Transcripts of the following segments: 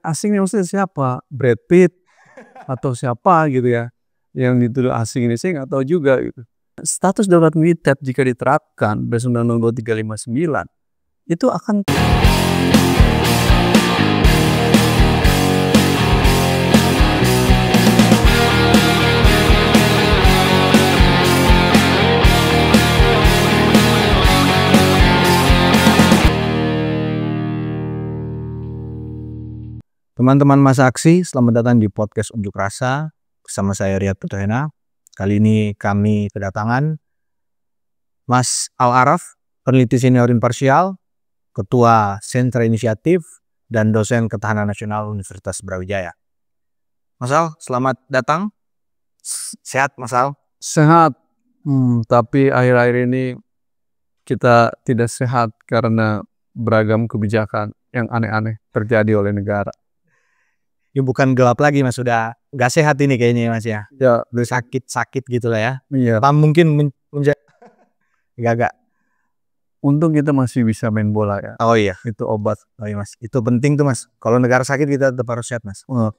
Asingnya maksudnya siapa? Brad Pitt atau siapa gitu ya, yang dituduh asing ini saya nggak tahu juga gitu. Status darurat militer jika diterapkan berdasarkan Undang-Undang 359 itu akan Teman-teman masa aksi, selamat datang di podcast Unjuk Rasa bersama saya Riyad Putrahena. Kali ini kami kedatangan Mas Al-Araf, peneliti senior imparsial, Ketua Sentra Inisiatif, dan dosen Ketahanan Nasional Universitas Brawijaya. Mas Al, selamat datang. Sehat Mas Al? sehat, tapi akhir-akhir ini kita tidak sehat karena beragam kebijakan yang aneh-aneh terjadi oleh negara. Ya bukan gelap lagi Mas, sudah nggak sehat ini kayaknya Mas ya. Ya, Udah sakit-sakit gitu lah ya. iya. Apa mungkin gak. Untung kita masih bisa main bola ya. Oh iya. Itu obat. Oh iya Mas, itu penting tuh Mas. Kalau negara sakit kita tetap harus sehat Mas. Oh,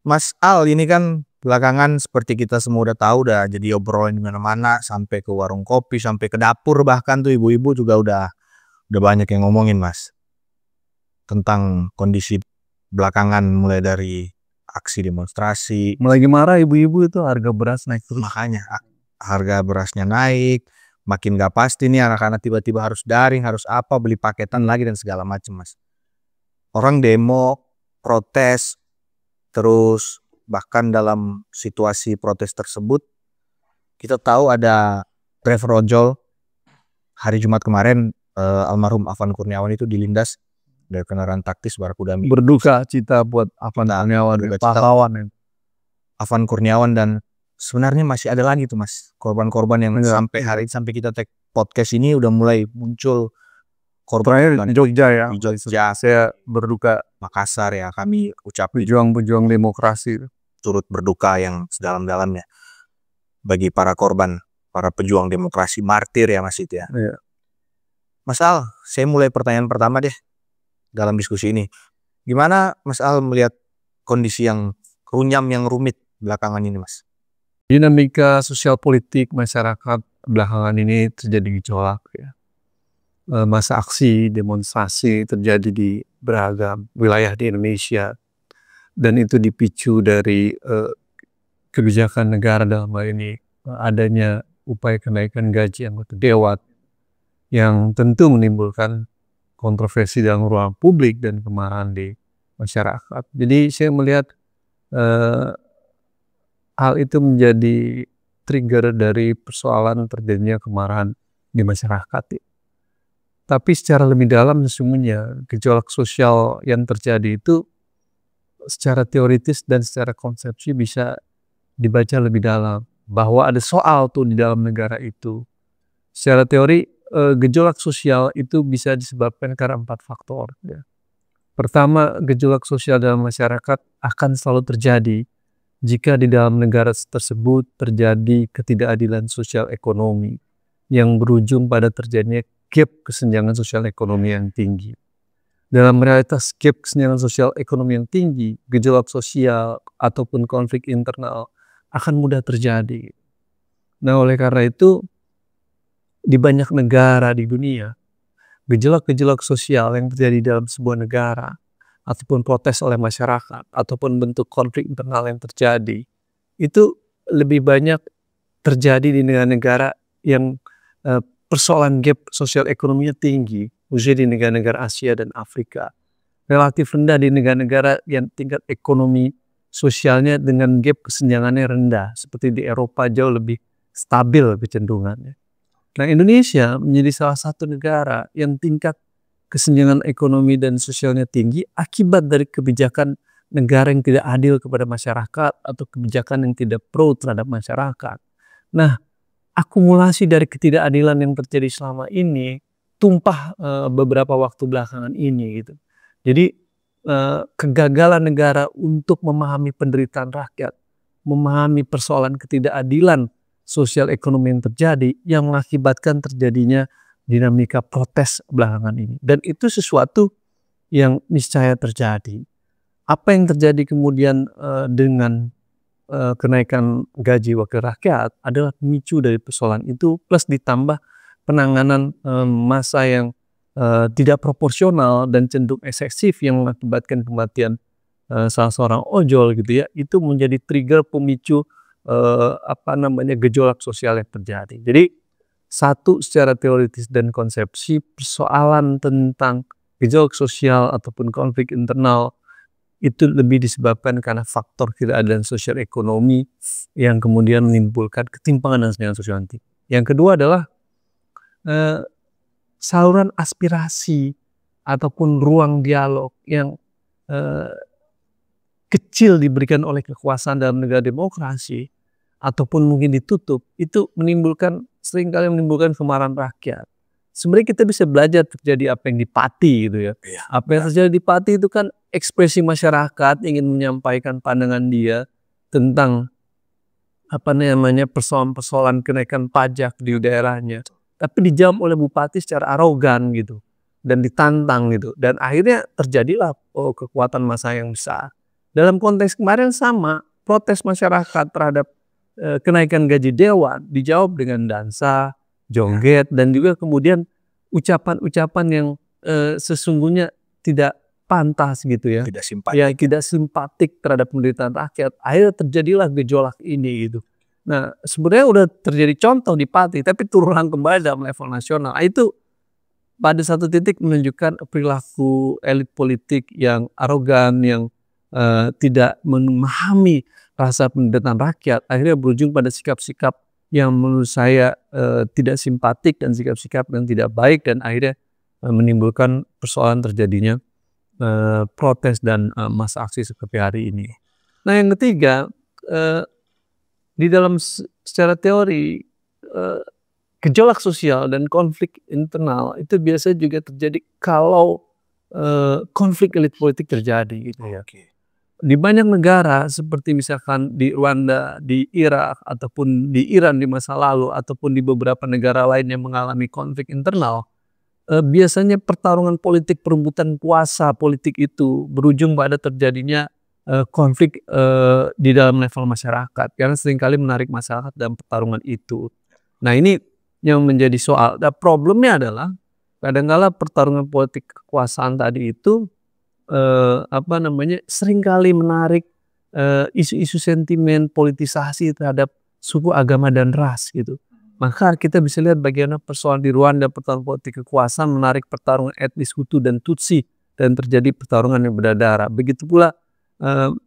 Mas Al, ini kan belakangan seperti kita semua udah tahu, udah jadi obrolan di mana-mana, sampai ke warung kopi, sampai ke dapur, bahkan tuh ibu-ibu juga udah banyak yang ngomongin Mas tentang kondisi belakangan, mulai dari aksi demonstrasi. lagi marah ibu-ibu itu harga beras naik terus. Makanya harga berasnya naik, makin gak pasti nih anak-anak tiba-tiba harus daring, harus apa, beli paketan lagi dan segala macam Mas. Orang demo, protes, terus bahkan dalam situasi protes tersebut kita tahu ada driver ojol hari Jumat kemarin, almarhum Afan Kurniawan itu dilindas dari kendaraan taktis Barakudami. Berduka cita buat Afan Kurniawan, pahlawan. Afan Kurniawan, dan sebenarnya masih ada lagi tuh Mas korban-korban yang sampai hari sampai kita take podcast ini udah mulai muncul korban. Terakhir di Jogja ya. Di Jogja, Saya berduka. Makassar ya, kami ucapkan Pejuang-pejuang demokrasi. turut berduka yang sedalam-dalamnya bagi para korban, para pejuang demokrasi martir ya Mas itu ya. Iya. Mas Al, saya mulai pertanyaan pertama deh dalam diskusi ini. Gimana Mas Al melihat kondisi yang runyam, yang rumit belakangan ini Mas? Dinamika sosial politik masyarakat belakangan ini terjadi gejolak ya. Masa aksi demonstrasi terjadi di beragam wilayah di Indonesia, dan itu dipicu dari kebijakan negara dalam hal ini adanya upaya kenaikan gaji anggota dewan yang tentu menimbulkan kontroversi dalam ruang publik dan kemarahan di masyarakat. Jadi saya melihat hal itu menjadi trigger dari persoalan terjadinya kemarahan di masyarakat. Tapi secara lebih dalam sesungguhnya gejolak sosial yang terjadi itu secara teoritis dan secara konsepsi bisa dibaca lebih dalam, bahwa ada soal tuh di dalam negara itu. Secara teori gejolak sosial itu bisa disebabkan karena 4 faktor ya. Pertama, gejolak sosial dalam masyarakat akan selalu terjadi jika di dalam negara tersebut terjadi ketidakadilan sosial ekonomi yang berujung pada terjadinya gap kesenjangan sosial ekonomi yang tinggi. Dalam realitas gap kesenjangan sosial ekonomi yang tinggi, gejolak sosial ataupun konflik internal akan mudah terjadi. Nah, oleh karena itu di banyak negara di dunia, gejolak-gejolak sosial yang terjadi dalam sebuah negara ataupun protes oleh masyarakat ataupun bentuk konflik internal yang terjadi itu lebih banyak terjadi di negara-negara yang persoalan gap sosial ekonominya tinggi, khususnya di negara-negara Asia dan Afrika. Relatif rendah di negara-negara yang tingkat ekonomi sosialnya dengan gap kesenjangannya rendah, seperti di Eropa jauh lebih stabil kecenderungannya. Nah, Indonesia menjadi salah satu negara yang tingkat kesenjangan ekonomi dan sosialnya tinggi akibat dari kebijakan negara yang tidak adil kepada masyarakat atau kebijakan yang tidak pro terhadap masyarakat. Nah, akumulasi dari ketidakadilan yang terjadi selama ini tumpah beberapa waktu belakangan ini gitu. Jadi kegagalan negara untuk memahami penderitaan rakyat, memahami persoalan ketidakadilan sosial ekonomi yang terjadi yang mengakibatkan terjadinya dinamika protes belakangan ini. Dan itu sesuatu yang niscaya terjadi. Apa yang terjadi kemudian dengan kenaikan gaji wakil rakyat adalah pemicu dari persoalan itu, plus ditambah penanganan massa yang tidak proporsional dan cenderung eksesif yang mengakibatkan kematian salah seorang ojol gitu ya, itu menjadi trigger pemicu gejolak sosial yang terjadi. Jadi satu, secara teoritis dan konsepsi, persoalan tentang gejolak sosial ataupun konflik internal itu lebih disebabkan karena faktor keadaan sosial ekonomi yang kemudian menimbulkan ketimpangan dan kesenjangan sosial nanti. Yang kedua adalah saluran aspirasi ataupun ruang dialog yang kecil diberikan oleh kekuasaan dalam negara demokrasi ataupun mungkin ditutup, itu seringkali menimbulkan kemarahan rakyat. Sebenarnya kita bisa belajar terjadi apa yang di Pati gitu ya. Apa yang terjadi di Pati itu kan ekspresi masyarakat ingin menyampaikan pandangan dia tentang persoalan-persoalan kenaikan pajak di daerahnya. Tapi dijawab oleh bupati secara arogan gitu dan ditantang gitu. Dan akhirnya terjadilah kekuatan massa yang besar. Dalam konteks kemarin sama, protes masyarakat terhadap kenaikan gaji dewan dijawab dengan dansa, joget, dan juga kemudian ucapan-ucapan yang sesungguhnya tidak pantas gitu ya, Tidak simpatik. ya tidak simpatik terhadap penderitaan rakyat. Akhirnya terjadilah gejolak ini gitu. Nah sebenarnya udah terjadi contoh di Pati, tapi turunan kembali dalam level nasional. Itu pada satu titik menunjukkan perilaku elit politik yang arogan, yang tidak memahami rasa penderitaan rakyat, akhirnya berujung pada sikap-sikap yang menurut saya tidak simpatik dan sikap-sikap yang tidak baik, dan akhirnya menimbulkan persoalan terjadinya protes dan massa aksi seperti hari ini. Nah yang ketiga, di dalam secara teori gejolak sosial dan konflik internal itu biasanya juga terjadi kalau konflik elit politik terjadi gitu ya. Di banyak negara seperti misalkan di Rwanda, di Irak, ataupun di Iran di masa lalu, ataupun di beberapa negara lain yang mengalami konflik internal, biasanya pertarungan politik, perebutan kuasa politik itu berujung pada terjadinya konflik di dalam level masyarakat, karena seringkali menarik masyarakat dalam pertarungan itu. Nah ini yang menjadi soal. Nah problemnya adalah kadang-kala pertarungan politik kekuasaan tadi itu seringkali menarik isu-isu sentimen politisasi terhadap suku, agama, dan ras gitu. Maka kita bisa lihat bagaimana persoalan di Rwanda, pertarungan politik kekuasaan menarik pertarungan etnis Hutu dan Tutsi dan terjadi pertarungan yang berdarah. Begitu pula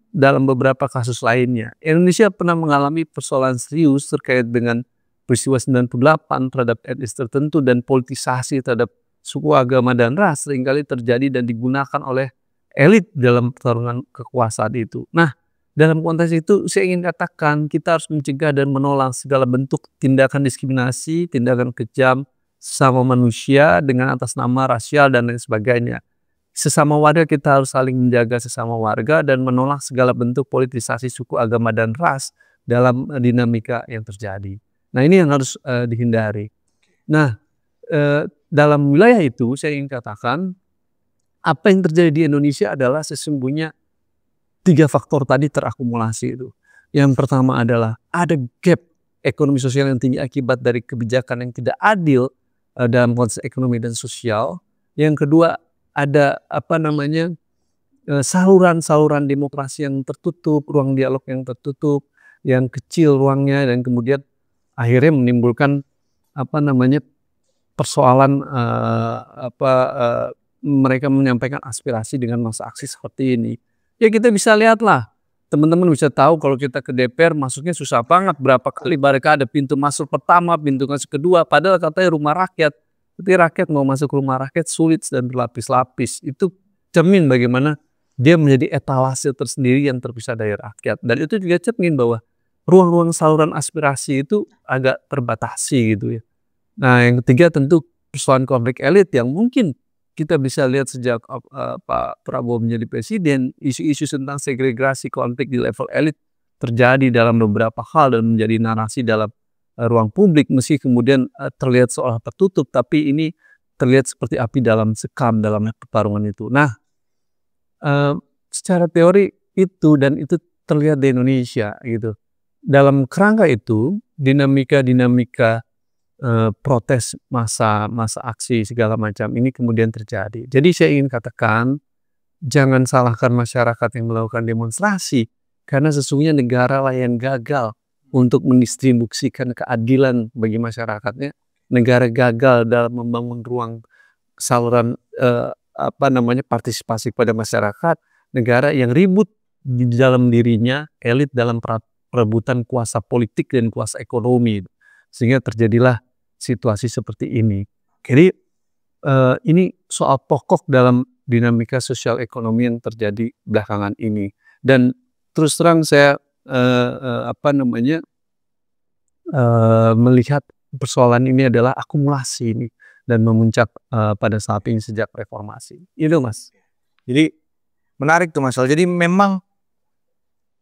dalam beberapa kasus lainnya. Indonesia pernah mengalami persoalan serius terkait dengan peristiwa 98 terhadap etnis tertentu, dan politisasi terhadap suku, agama, dan ras seringkali terjadi dan digunakan oleh elit dalam pertarungan kekuasaan itu. Nah, dalam konteks itu saya ingin katakan kita harus mencegah dan menolak segala bentuk tindakan diskriminasi, tindakan kejam sesama manusia dengan atas nama rasial dan lain sebagainya. Sesama warga kita harus saling menjaga sesama warga dan menolak segala bentuk politisasi suku, agama, dan ras dalam dinamika yang terjadi. Nah ini yang harus dihindari. Nah dalam wilayah itu saya ingin katakan apa yang terjadi di Indonesia adalah sesungguhnya 3 faktor tadi terakumulasi itu. Yang pertama adalah ada gap ekonomi sosial yang tinggi akibat dari kebijakan yang tidak adil dalam konteks ekonomi dan sosial. Yang kedua ada saluran-saluran demokrasi yang tertutup, ruang dialog yang tertutup, yang kecil ruangnya, dan kemudian akhirnya menimbulkan persoalan mereka menyampaikan aspirasi dengan massa aksi seperti ini. Ya kita bisa lihatlah, teman-teman bisa tahu kalau kita ke DPR masuknya susah banget, berapa kali mereka ada pintu masuk pertama, pintu masuk kedua, padahal katanya rumah rakyat. Tapi rakyat mau masuk rumah rakyat sulit dan berlapis-lapis. Itu cermin bagaimana dia menjadi etalase tersendiri yang terpisah dari rakyat. Dan itu juga cermin bahwa ruang-ruang saluran aspirasi itu agak terbatasi gitu ya. Nah yang ketiga tentu persoalan konflik elit yang mungkin kita bisa lihat sejak Pak Prabowo menjadi presiden, isu-isu tentang segregasi konflik di level elit terjadi dalam beberapa hal dan menjadi narasi dalam ruang publik, meski kemudian terlihat seolah tertutup, tapi ini terlihat seperti api dalam sekam dalam pertarungan itu. Nah, secara teori itu, dan itu terlihat di Indonesia gitu. Dalam kerangka itu, dinamika protes massa aksi segala macam ini kemudian terjadi. Jadi saya ingin katakan, jangan salahkan masyarakat yang melakukan demonstrasi, karena sesungguhnya negara lah yang gagal untuk mendistribusikan keadilan bagi masyarakatnya. Negara gagal dalam membangun ruang saluran partisipasi pada masyarakat. Negara yang ribut di dalam dirinya, elit dalam perebutan kuasa politik dan kuasa ekonomi, sehingga terjadilah situasi seperti ini. Jadi ini soal pokok dalam dinamika sosial ekonomi yang terjadi belakangan ini. Dan terus terang saya melihat persoalan ini adalah akumulasi ini dan memuncak pada saat ini sejak reformasi. Itu Mas. Jadi menarik tuh Mas Al. Jadi memang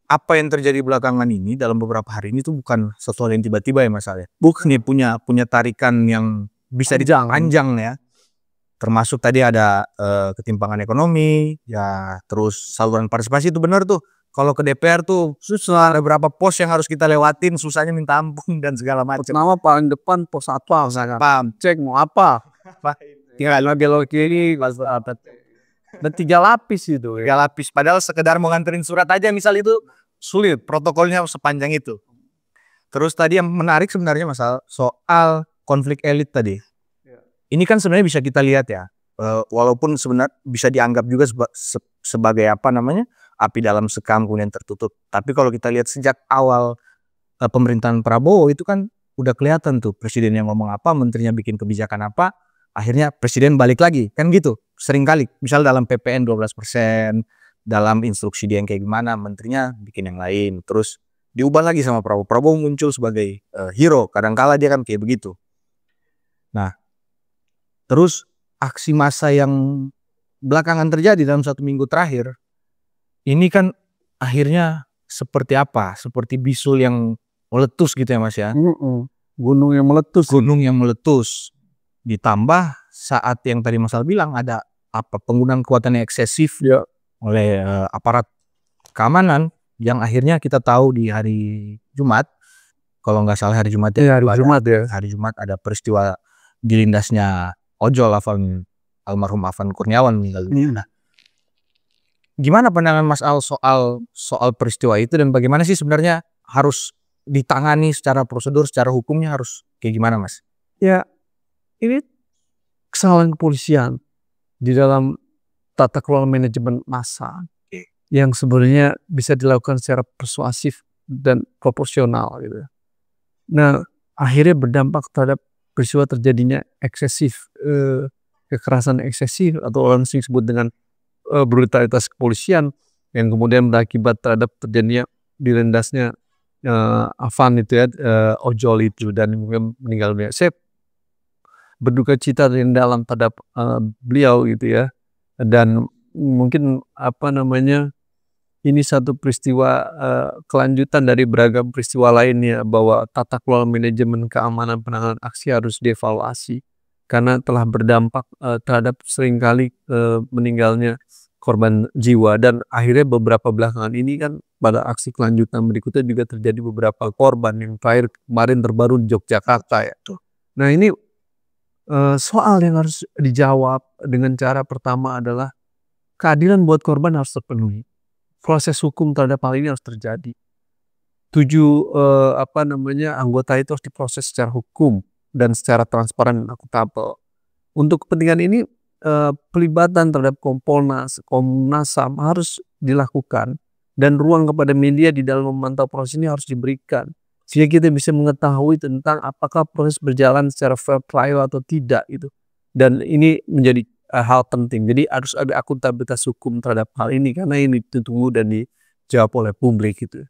apa yang terjadi belakangan ini dalam beberapa hari ini tuh bukan sesuatu yang tiba-tiba ya Mas Al ya. Bukan nih punya tarikan yang bisa panjang ya. Termasuk tadi ada ketimpangan ekonomi, ya terus saluran partisipasi itu benar tuh. Kalau ke DPR tuh susah, ada beberapa pos yang harus kita lewatin, susahnya minta ampun dan segala macam. Pertama paling depan pos satpam misalkan. Cek mau apa? Tinggal belok kiri, dan 3 lapis itu. 3 lapis. Padahal sekedar mau nganterin surat aja misal itu sulit, protokolnya sepanjang itu. Terus tadi yang menarik sebenarnya soal konflik elit tadi. Ini kan sebenarnya bisa kita lihat ya, walaupun sebenarnya bisa dianggap juga sebagai api dalam sekam kemudian tertutup. Tapi kalau kita lihat sejak awal pemerintahan Prabowo itu kan udah kelihatan tuh presiden yang ngomong apa, menterinya bikin kebijakan apa, akhirnya presiden balik lagi, kan gitu. Sering kali, misal dalam PPN 12%, dalam instruksi dia yang kayak gimana, menterinya bikin yang lain, terus diubah lagi sama Prabowo. Prabowo muncul sebagai hero, kadangkala dia kan kayak begitu. Nah, terus aksi massa yang belakangan terjadi dalam 1 minggu terakhir, ini kan akhirnya seperti apa? Seperti bisul yang meletus gitu ya Mas ya. Gunung yang meletus. Gunung yang meletus. Ditambah saat yang tadi Mas Al bilang ada penggunaan kekuatan yang eksesif ya oleh aparat keamanan yang akhirnya kita tahu di hari Jumat, kalau nggak salah hari Jumat ya. Hari Jumat ada peristiwa dilindasnya ojol almarhum Afan Kurniawan meninggal dunia. Nah, gimana pandangan Mas Al soal peristiwa itu, dan bagaimana sih sebenarnya harus ditangani secara prosedur, secara hukumnya harus kayak gimana Mas? Ya, ini kesalahan kepolisian di dalam tata kelola manajemen massa yang sebenarnya bisa dilakukan secara persuasif dan proporsional gitu. Nah, akhirnya berdampak terhadap peristiwa terjadinya eksesif, kekerasan eksesif atau orang sering sebut dengan brutalitas kepolisian yang kemudian berakibat terhadap terjadinya dilindasnya Afan itu ya, ojol itu, dan meninggal dunia. Saya berduka cita yang dalam terhadap beliau gitu ya, dan mungkin ini satu peristiwa kelanjutan dari beragam peristiwa lainnya, bahwa tata kelola manajemen keamanan penanganan aksi harus dievaluasi karena telah berdampak terhadap seringkali meninggalnya korban jiwa. Dan akhirnya beberapa belakangan ini kan pada aksi kelanjutan berikutnya juga terjadi beberapa korban, yang terakhir kemarin terbaru di Yogyakarta ya. Nah, ini soal yang harus dijawab dengan cara pertama adalah keadilan buat korban harus terpenuhi. Proses hukum terhadap hal ini harus terjadi. 7 anggota itu harus diproses secara hukum dan secara transparan dan akuntabel. Untuk kepentingan ini pelibatan terhadap Kompolnas, Komnas HAM harus dilakukan, dan ruang kepada media di dalam memantau proses ini harus diberikan, sehingga kita bisa mengetahui tentang apakah proses berjalan secara fair trial atau tidak itu. Dan ini menjadi hal penting. Jadi harus ada akuntabilitas hukum terhadap hal ini, karena ini ditunggu dan dijawab oleh publik gitu.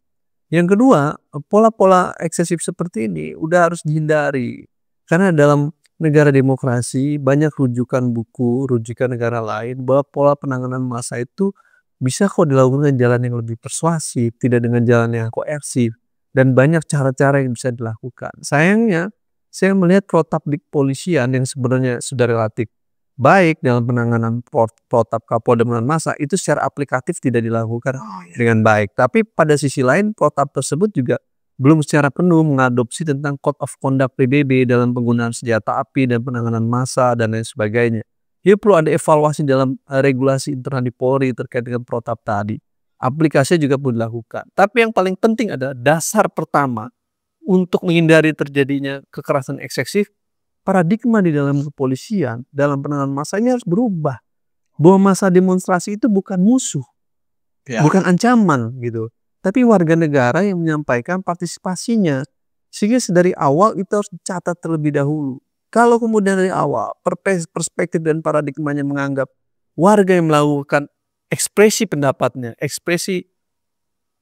Yang kedua, pola-pola eksesif seperti ini udah harus dihindari, karena dalam negara demokrasi banyak rujukan buku, rujukan negara lain bahwa pola penanganan massa itu bisa kok dilakukan dengan jalan yang lebih persuasif, tidak dengan jalan yang koersif, dan banyak cara-cara yang bisa dilakukan. Sayangnya saya melihat protap di kepolisian yang sebenarnya sudah relatif baik dalam penanganan protap Kapolda penanganan massa itu secara aplikatif tidak dilakukan dengan baik. Tapi pada sisi lain protap tersebut juga belum secara penuh mengadopsi tentang Code of Conduct PBB dalam penggunaan senjata api dan penanganan massa dan lain sebagainya. Jadi perlu ada evaluasi dalam regulasi internal di Polri terkait dengan protap tadi. Aplikasinya juga perlu dilakukan. Tapi yang paling penting adalah dasar pertama untuk menghindari terjadinya kekerasan eksesif, paradigma di dalam kepolisian, dalam penanganan massa ini harus berubah. Bahwa massa demonstrasi itu bukan musuh, bukan ancaman gitu. Tapi warga negara yang menyampaikan partisipasinya. Sehingga dari awal itu harus dicatat terlebih dahulu. Kalau kemudian dari awal perspektif dan paradigmanya menganggap warga yang melakukan ekspresi pendapatnya, ekspresi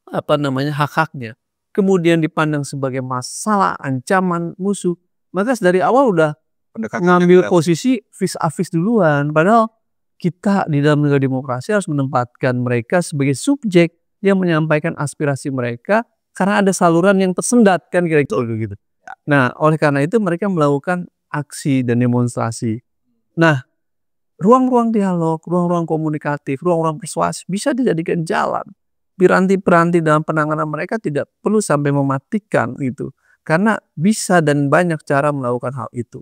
hak-haknya, kemudian dipandang sebagai masalah, ancaman, musuh, maka dari awal udah ngambil posisi vis-a-vis duluan. Padahal kita di dalam negara demokrasi harus menempatkan mereka sebagai subjek yang menyampaikan aspirasi mereka karena ada saluran yang tersendat kan kira-kira gitu. Nah, oleh karena itu mereka melakukan aksi dan demonstrasi. Nah, ruang-ruang dialog, ruang-ruang komunikatif, ruang-ruang persuasi bisa dijadikan jalan. Piranti-piranti dalam penanganan mereka tidak perlu sampai mematikan gitu. Karena bisa dan banyak cara melakukan hal itu.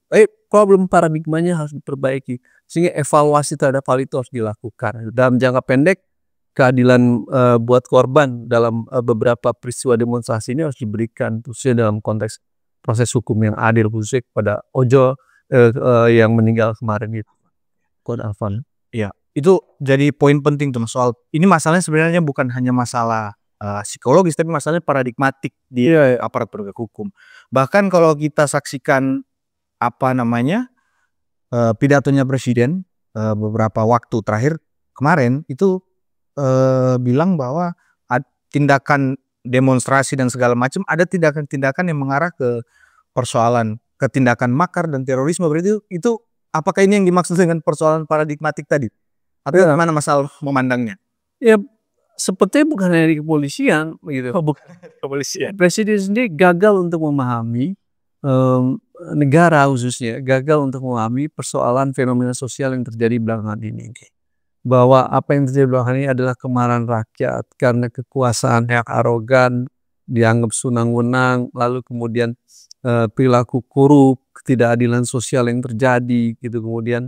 Problem paradigmanya harus diperbaiki. Sehingga evaluasi terhadap hal itu harus dilakukan. Dalam jangka pendek, keadilan buat korban dalam beberapa peristiwa demonstrasi ini harus diberikan. Khususnya dalam konteks proses hukum yang adil khususnya kepada Ojo yang meninggal kemarin itu. Kode Alvan. Ya, itu jadi poin penting tuh soal ini masalahnya sebenarnya bukan hanya masalah psikologis tapi masalahnya paradigmatik di aparat penegak hukum. Bahkan kalau kita saksikan pidatonya presiden beberapa waktu terakhir kemarin itu bilang bahwa tindakan demonstrasi dan segala macam ada tindakan-tindakan yang mengarah ke persoalan ketindakan makar dan terorisme. Berarti itu apakah ini yang dimaksud dengan persoalan paradigmatik tadi? Atau mana masalah memandangnya? Ya, sepertinya bukan dari kepolisian gitu. Bukan dari kepolisian. Presiden sendiri gagal untuk memahami negara khususnya gagal untuk memahami persoalan fenomena sosial yang terjadi belakangan ini. Bahwa apa yang terjadi belakangan ini adalah kemarahan rakyat karena kekuasaan yang arogan, dianggap sunang-wenang, lalu kemudian perilaku korup, ketidakadilan sosial yang terjadi gitu, kemudian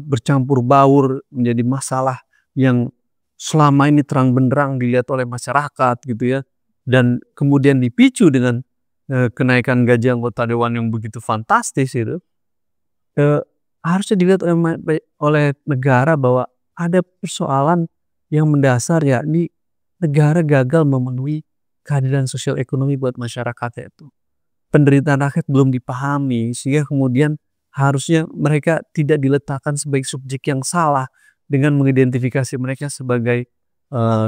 bercampur baur menjadi masalah yang selama ini terang benderang dilihat oleh masyarakat gitu ya, dan kemudian dipicu dengan kenaikan gaji anggota dewan yang begitu fantastis itu, harusnya dilihat oleh negara bahwa ada persoalan yang mendasar, yakni negara gagal memenuhi keadilan sosial ekonomi buat masyarakatnya itu. Penderitaan rakyat belum dipahami sehingga kemudian harusnya mereka tidak diletakkan sebagai subjek yang salah dengan mengidentifikasi mereka sebagai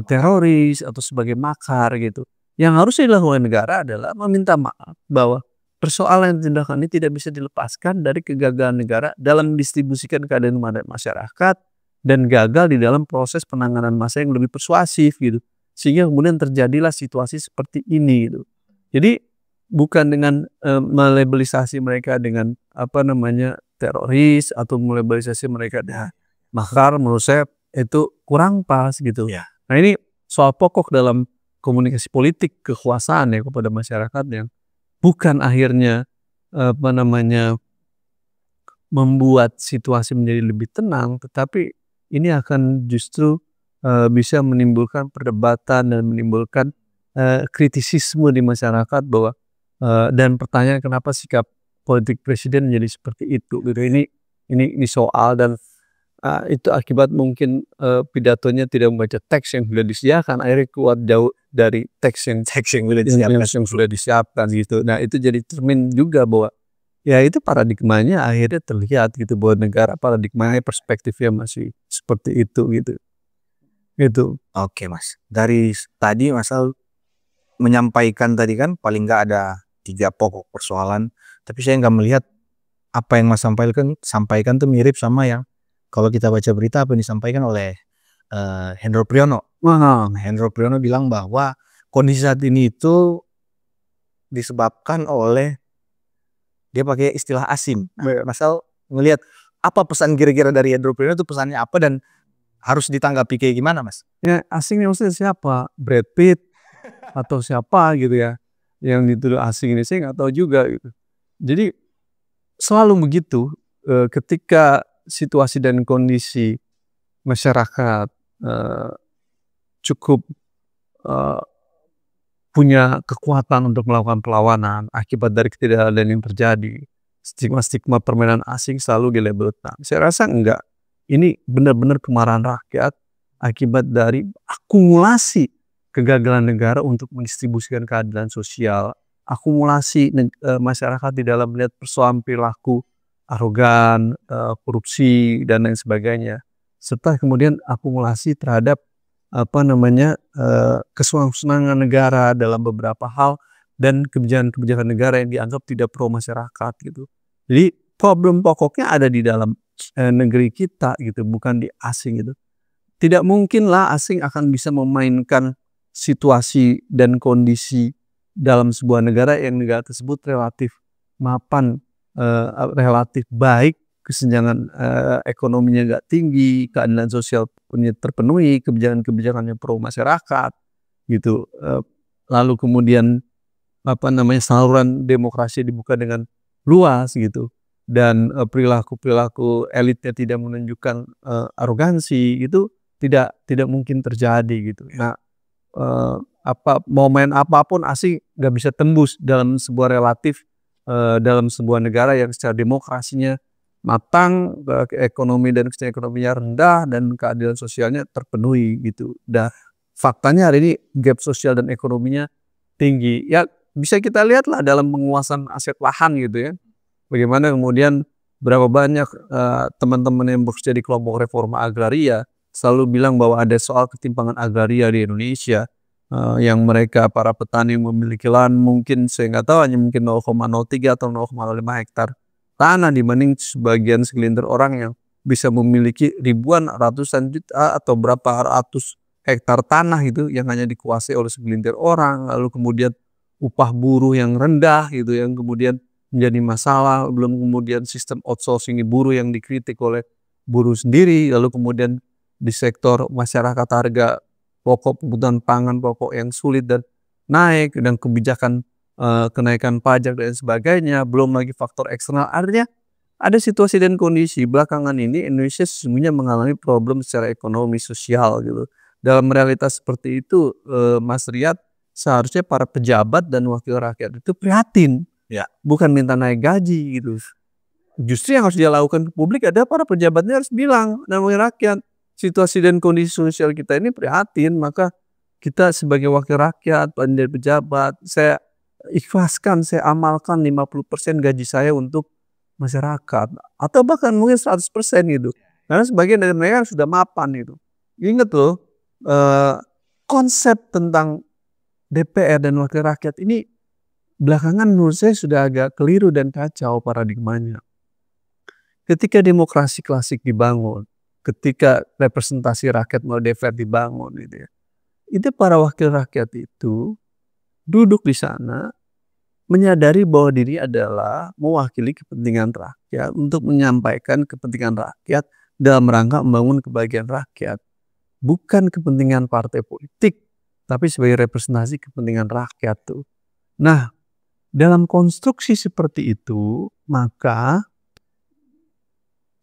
teroris atau sebagai makar gitu. Yang harusnya dilakukan negara adalah meminta maaf bahwa persoalan tindakan ini tidak bisa dilepaskan dari kegagalan negara dalam mendistribusikan keadilan masyarakat dan gagal di dalam proses penanganan massa yang lebih persuasif gitu. Sehingga kemudian terjadilah situasi seperti ini gitu. Jadi bukan dengan melabelisasi mereka dengan teroris atau melabelisasi mereka dengan makar, menurut saya itu kurang pas gitu. Nah, ini soal pokok dalam komunikasi politik kekuasaan ya kepada masyarakat yang bukan akhirnya membuat situasi menjadi lebih tenang, tetapi ini akan justru bisa menimbulkan perdebatan dan menimbulkan kritisisme di masyarakat bahwa dan pertanyaan kenapa sikap politik presiden menjadi seperti itu gitu. Ini soal dan itu akibat mungkin pidatonya tidak membaca teks yang sudah disediakan, akhirnya keluar jauh dari teks yang sudah disiapkan gitu. Nah, itu jadi cermin juga bahwa ya itu paradigmanya akhirnya terlihat gitu bahwa negara paradigmanya perspektifnya masih seperti itu gitu. Gitu. Oke Mas, dari tadi Mas Al menyampaikan tadi kan paling nggak ada 3 pokok persoalan, tapi saya nggak melihat apa yang Mas sampaikan tuh mirip sama yang kalau kita baca berita apa yang disampaikan oleh Hendro Priyono. Hendro Priyono bilang bahwa kondisi saat ini itu disebabkan oleh, dia pakai istilah asim. Mas Al melihat Apa pesan kira-kira dari entrepreneur itu, pesannya apa dan harus ditanggapi kayak gimana, Mas? Ya asingnya maksudnya siapa? Brad Pitt atau siapa gitu ya, yang dituduh asing ini saya nggak tahu juga gitu. Jadi selalu begitu, ketika situasi dan kondisi masyarakat, cukup, eee, punya kekuatan untuk melakukan perlawanan akibat dari ketidakadilan yang terjadi, stigma-stigma permainan asing selalu dilabelkan. Saya rasa enggak, ini benar-benar kemarahan rakyat akibat dari akumulasi kegagalan negara untuk mendistribusikan keadilan sosial, akumulasi masyarakat di dalam melihat persoalan perilaku arogan, korupsi dan lain sebagainya, serta kemudian akumulasi terhadap kesenangan negara dalam beberapa hal dan kebijakan-kebijakan negara yang dianggap tidak pro masyarakat gitu. Jadi problem pokoknya ada di dalam negeri kita gitu, bukan di asing gitu. Tidak mungkinlah asing akan bisa memainkan situasi dan kondisi dalam sebuah negara yang negara tersebut relatif mapan, relatif baik, kesenjangan ekonominya nggak tinggi, keadilan sosial terpenuhi, kebijakan-kebijakannya pro masyarakat gitu. Lalu kemudian saluran demokrasi dibuka dengan luas gitu, dan perilaku-perilaku elitnya tidak menunjukkan arogansi, itu tidak mungkin terjadi gitu. Nah, mau main apapun asing nggak bisa tembus dalam sebuah dalam sebuah negara yang secara demokrasinya matang, ekonomi dan kesenjangan ekonominya rendah dan keadilan sosialnya terpenuhi gitu. Dan faktanya hari ini gap sosial dan ekonominya tinggi. Ya bisa kita lihatlah dalam penguasaan aset lahan gitu ya. Bagaimana kemudian berapa banyak teman-teman yang bekerja di kelompok reforma agraria selalu bilang bahwa ada soal ketimpangan agraria di Indonesia, yang mereka para petani memiliki lahan mungkin saya nggak tahu hanya mungkin 0,03 atau 0,05 hektar tanah dibanding sebagian segelintir orang yang bisa memiliki ribuan, ratusan juta atau berapa ratus hektar tanah gitu yang hanya dikuasai oleh segelintir orang. Lalu kemudian upah buruh yang rendah gitu yang kemudian menjadi masalah, belum kemudian sistem outsourcing buruh yang dikritik oleh buruh sendiri. Lalu kemudian di sektor masyarakat harga pokok, kebutuhan pangan pokok yang sulit dan naik, dan kebijakan kenaikan pajak dan sebagainya, belum lagi faktor eksternal. Artinya ada situasi dan kondisi belakangan ini Indonesia sesungguhnya mengalami problem secara ekonomi sosial gitu. Dalam realitas seperti itu, Mas Riyad, seharusnya para pejabat dan wakil rakyat itu prihatin, Ya. bukan minta naik gaji gitu. Justru yang harus dia lakukan ke publik adalah para pejabatnya harus bilang, namanya rakyat, situasi dan kondisi sosial kita ini prihatin, maka kita sebagai wakil rakyat dan pejabat, saya ikhlaskan, saya amalkan 50% gaji saya untuk masyarakat, atau bahkan mungkin 100% gitu. Karena sebagian dari mereka sudah mapan itu. Ingat loh, konsep tentang DPR dan wakil rakyat ini belakangan menurut saya sudah agak keliru dan kacau paradigmanya. Ketika demokrasi klasik dibangun, ketika representasi rakyat melalui DPR dibangun gitu ya, itu para wakil rakyat itu duduk di sana menyadari bahwa diri adalah mewakili kepentingan rakyat untuk menyampaikan kepentingan rakyat dalam rangka membangun kebahagiaan rakyat, bukan kepentingan partai politik, tapi sebagai representasi kepentingan rakyat tuh. Nah, dalam konstruksi seperti itu, maka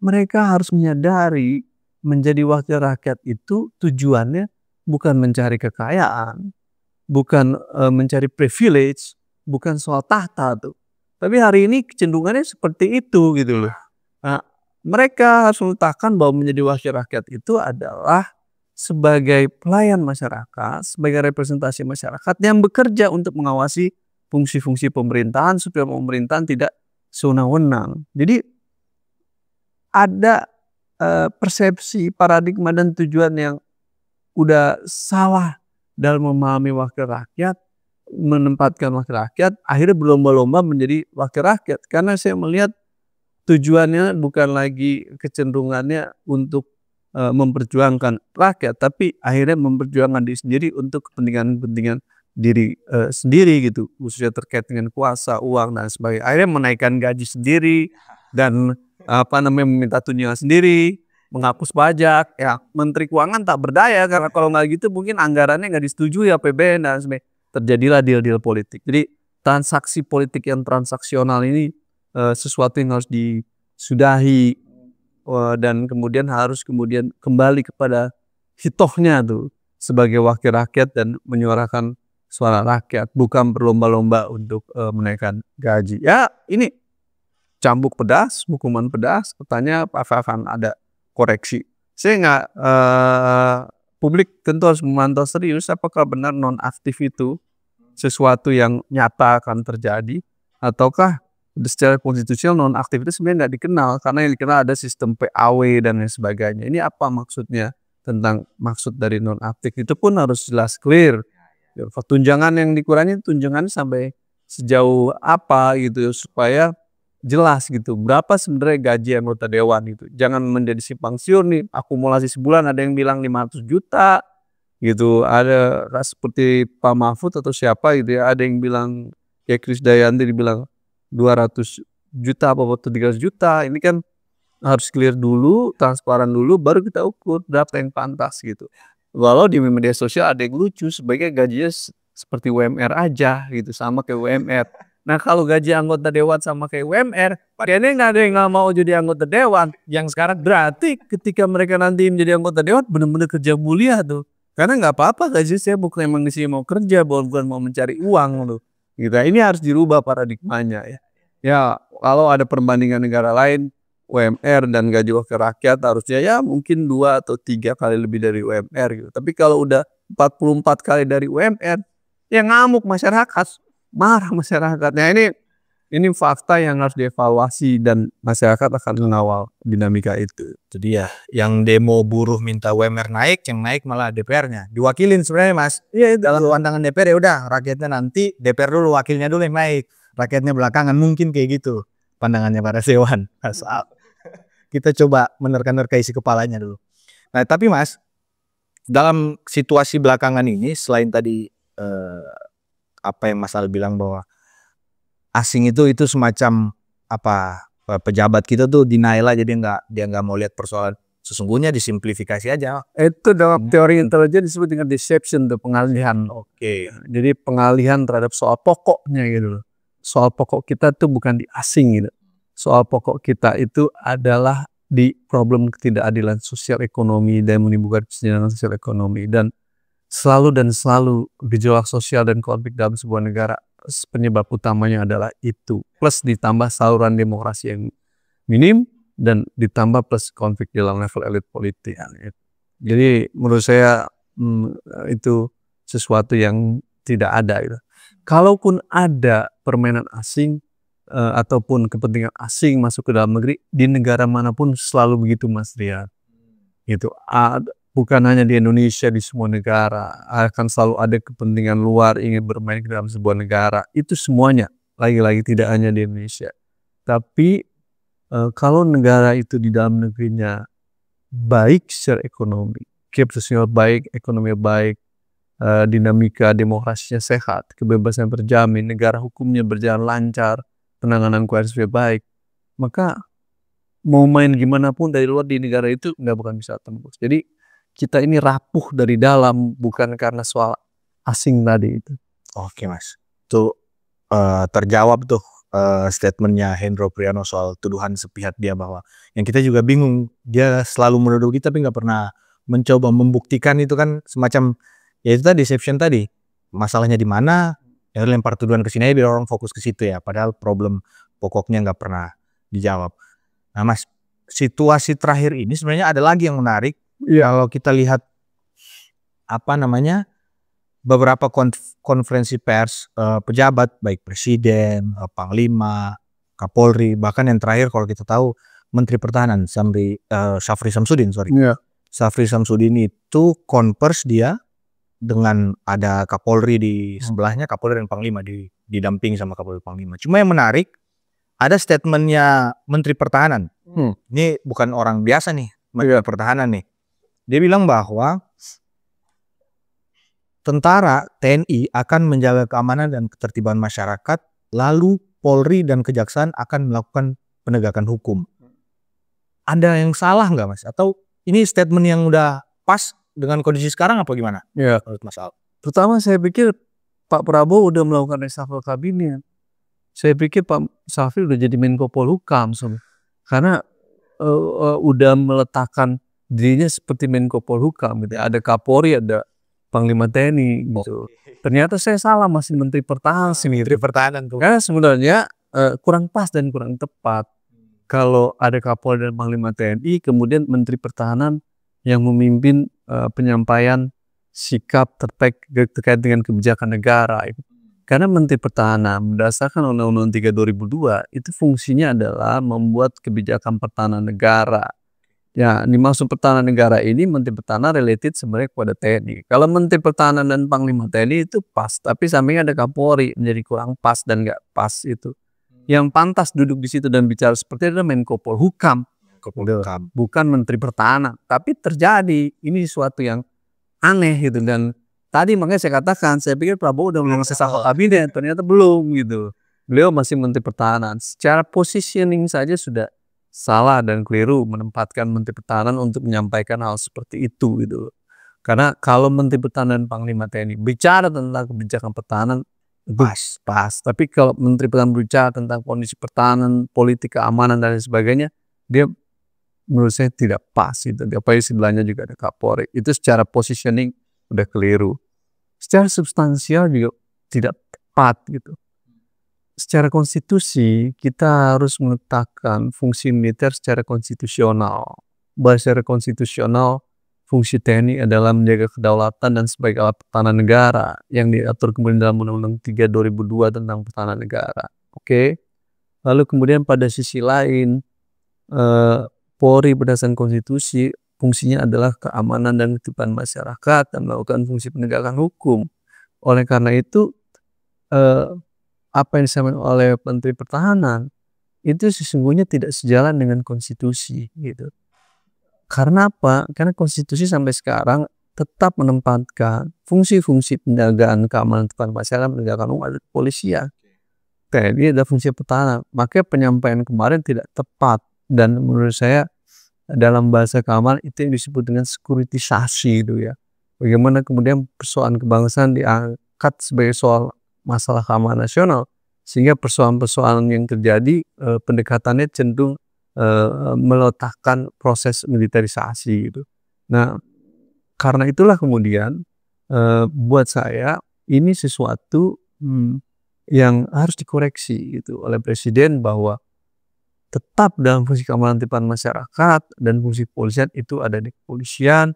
mereka harus menyadari menjadi wakil rakyat itu tujuannya bukan mencari kekayaan, bukan mencari privilege, bukan soal tahta tuh. Tapi hari ini kecenderungannya seperti itu gitu loh. Nah, mereka harus meletakkan bahwa menjadi wakil rakyat itu adalah sebagai pelayan masyarakat, sebagai representasi masyarakat yang bekerja untuk mengawasi fungsi-fungsi pemerintahan supaya pemerintahan tidak sewenang-wenang. Jadi ada persepsi, paradigma dan tujuan yang udah salah dalam memahami wakil rakyat, menempatkan wakil rakyat, akhirnya berlomba-lomba menjadi wakil rakyat. Karena saya melihat tujuannya bukan lagi kecenderungannya untuk memperjuangkan rakyat, tapi akhirnya memperjuangkan diri sendiri untuk kepentingan-kepentingan diri sendiri gitu, khususnya terkait dengan kuasa, uang dan sebagainya. Akhirnya menaikkan gaji sendiri dan meminta tunjangan sendiri, menghapus pajak. Ya, Menteri Keuangan tak berdaya karena kalau nggak gitu mungkin anggarannya nggak disetujui APBN dan sebagainya. Terjadilah deal-deal politik. Jadi transaksi politik yang transaksional ini sesuatu yang harus disudahi dan kemudian harus kembali kepada hitohnya tuh sebagai wakil rakyat dan menyuarakan suara rakyat, bukan berlomba-lomba untuk menaikkan gaji. Ya ini cambuk pedas, hukuman pedas, katanya akan ada koreksi. Sehingga publik tentu harus memantau serius apakah benar nonaktif itu sesuatu yang nyata akan terjadi, ataukah secara konstitusional nonaktif itu sebenarnya nggak dikenal, karena yang dikenal ada sistem PAW dan lain sebagainya. Ini apa maksudnya? Tentang maksud dari nonaktif itu pun harus jelas, clear. Tunjangan yang dikurangi, tunjangan sampai sejauh apa gitu supaya jelas gitu berapa sebenarnya gaji anggota dewan itu. Jangan menjadi simpang siur nih, akumulasi sebulan ada yang bilang 500 juta gitu, ada seperti Pak Mahfud atau siapa gitu ya, ada yang bilang kayak Krisdayanti dibilang 200 juta apa 300 juta. Ini kan harus clear dulu, transparan dulu, baru kita ukur berapa yang pantas gitu. Walau di media sosial ada yang lucu sebagai gajinya seperti UMR aja gitu, sama kayak UMR. Nah kalau gaji anggota dewan sama kayak UMR, kayaknya nggak ada yang nggak mau jadi anggota dewan. Yang sekarang berarti ketika mereka nanti menjadi anggota dewan benar-benar kerja mulia tuh. Karena nggak apa-apa gaji saya bukan emang di sini mau kerja, bukan mau mencari uang tuh. Gitu. Ini harus dirubah paradigmanya ya. Ya kalau ada perbandingan negara lain, UMR dan gaji wakil rakyat harusnya ya mungkin 2 atau 3 kali lebih dari UMR gitu. Tapi kalau udah 44 kali dari UMR, ya ngamuk masyarakat, marah masyarakatnya. Ini fakta yang harus dievaluasi dan masyarakat akan mengawal dinamika itu. Jadi ya yang demo buruh minta UMR naik, yang naik malah DPR-nya. Diwakilin sebenarnya Mas. Iya, dalam pandangan DPR ya udah rakyatnya nanti, DPR dulu, wakilnya dulu yang naik. Rakyatnya belakangan, mungkin kayak gitu pandangannya para dewan. Kita coba menerka-nerka isi kepalanya dulu. Nah, tapi Mas, dalam situasi belakangan ini selain tadi apa yang Mas Al bilang bahwa asing itu semacam apa, pejabat kita tuh denial aja, dia nggak mau lihat persoalan, sesungguhnya disimplifikasi aja. Itu dalam teori intelijen disebut dengan deception, tuh pengalihan. Oke. Jadi pengalihan terhadap soal pokoknya gitu loh. Soal pokok kita tuh bukan di asing gitu. Soal pokok kita itu adalah di problem ketidakadilan sosial ekonomi dan menimbulkan kesenjangan sosial ekonomi, dan selalu gejolak sosial dan konflik dalam sebuah negara penyebab utamanya adalah itu, plus ditambah saluran demokrasi yang minim dan ditambah plus konflik dalam level elit politik. Jadi menurut saya itu sesuatu yang tidak ada gitu. Kalaupun ada permainan asing ataupun kepentingan asing masuk ke dalam negeri, di negara manapun selalu begitu Mas Rian. Gitu. Bukan hanya di Indonesia, di semua negara akan selalu ada kepentingan luar ingin bermain ke dalam sebuah negara. Itu semuanya, lagi-lagi tidak hanya di Indonesia. Tapi kalau negara itu di dalam negerinya baik secara ekonomi, sosial baik, ekonomi baik, dinamika demokrasinya sehat, kebebasan terjamin, negara hukumnya berjalan lancar, penanganan KRSV baik, maka mau main gimana pun dari luar di negara itu nggak bukan bisa tembus. Jadi kita ini rapuh dari dalam, bukan karena soal asing tadi itu. Oke Mas, itu terjawab tuh statementnya Hendro Priyono soal tuduhan sepihak dia, bahwa yang kita juga bingung, dia selalu menuduh kita tapi nggak pernah mencoba membuktikan. Itu kan semacam ya itu tadi, deception tadi. Masalahnya di mana, ya lempar tuduhan ke sini aja biar orang fokus ke situ ya, padahal problem pokoknya nggak pernah dijawab. Nah Mas, situasi terakhir ini sebenarnya ada lagi yang menarik. Kalau kita lihat apa namanya, beberapa konferensi pers pejabat baik presiden, panglima, kapolri, bahkan yang terakhir kalau kita tahu Menteri Pertahanan Syafri Samsudin, Syafri Samsudin itu konvers dia dengan ada kapolri di sebelahnya, kapolri dan panglima didampingi sama kapolri panglima. Cuma yang menarik, ada statementnya Menteri Pertahanan. Ini bukan orang biasa nih, Menteri Pertahanan nih. Dia bilang bahwa tentara TNI akan menjaga keamanan dan ketertiban masyarakat, lalu Polri dan Kejaksaan akan melakukan penegakan hukum. ada yang salah nggak Mas? Atau ini statement yang udah pas dengan kondisi sekarang apa gimana? Ya, Menurut Mas Al? pertama saya pikir Pak Prabowo udah melakukan reshuffle kabinet. Saya pikir Pak Syafrin udah jadi Menko Polhukam karena udah meletakkan dirinya seperti Menko Polhukam gitu. Ada Kapolri, ada Panglima TNI gitu. Ternyata saya salah, masih Menteri Pertahanan. Menteri Pertahanan tuh. Karena sebenarnya kurang pas dan kurang tepat. Kalau ada Kapolri dan Panglima TNI, kemudian Menteri Pertahanan yang memimpin penyampaian sikap terkait dengan kebijakan negara. Karena Menteri Pertahanan berdasarkan Undang-Undang 3 2002 itu fungsinya adalah membuat kebijakan pertahanan negara. Ya, dimaksud pertahanan negara ini Menteri Pertahanan related sebenarnya kepada TNI. Kalau Menteri Pertahanan dan Panglima TNI itu pas, tapi sampingnya ada Kapolri menjadi kurang pas dan nggak pas itu. Yang pantas duduk di situ dan bicara seperti itu adalah Menko Polhukam, bukan Menteri Pertahanan. Tapi terjadi, ini sesuatu yang aneh gitu. Dan tadi makanya saya katakan, saya pikir Prabowo udah melakukan reshuffle kabinet, ternyata belum gitu. Beliau masih Menteri Pertahanan. Secara positioning saja sudah salah dan keliru menempatkan Menteri Pertahanan untuk menyampaikan hal seperti itu gitu. Karena kalau Menteri Pertahanan dan Panglima TNI bicara tentang kebijakan pertahanan pas. Tapi kalau Menteri Pertahanan bicara tentang kondisi pertahanan, politik keamanan dan lain sebagainya, dia menurut saya tidak pas gitu. Apalagi sebelahnya juga ada Kapolri. Itu secara positioning udah keliru. Secara substansial juga tidak tepat gitu. Secara konstitusi kita harus meletakkan fungsi militer secara konstitusional. Secara konstitusional fungsi TNI adalah menjaga kedaulatan dan sebagai alat pertahanan negara yang diatur kemudian dalam Undang-Undang 3 2002 tentang pertahanan negara. Oke. Lalu kemudian pada sisi lain Polri berdasarkan konstitusi fungsinya adalah keamanan dan ketertiban masyarakat dan melakukan fungsi penegakan hukum. Oleh karena itu apa yang disampaikan oleh Menteri Pertahanan itu sesungguhnya tidak sejalan dengan konstitusi gitu. Karena apa? Karena konstitusi sampai sekarang tetap menempatkan fungsi-fungsi penjagaan keamanan ketertiban masyarakat, penegakan hukum ada kepolisian. TNI ada fungsi pertahanan. Makanya penyampaian kemarin tidak tepat dan menurut saya dalam bahasa keamanan itu yang disebut dengan sekuritisasi gitu ya. Bagaimana kemudian persoalan kebangsaan diangkat sebagai soal masalah keamanan nasional sehingga persoalan-persoalan yang terjadi pendekatannya cenderung meletakkan proses militerisasi gitu. Nah, karena itulah kemudian buat saya ini sesuatu yang harus dikoreksi gitu oleh Presiden bahwa tetap dalam fungsi keamanan tertiban masyarakat dan fungsi kepolisian itu ada di kepolisian,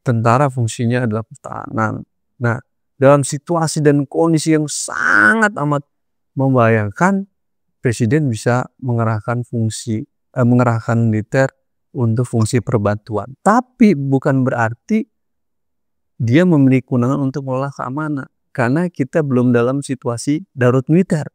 tentara fungsinya adalah pertahanan. Nah, dalam situasi dan kondisi yang sangat amat membayangkan, Presiden bisa mengerahkan militer untuk fungsi perbantuan. Tapi bukan berarti dia memiliki kewenangan untuk mengelola keamanan, karena kita belum dalam situasi darurat militer.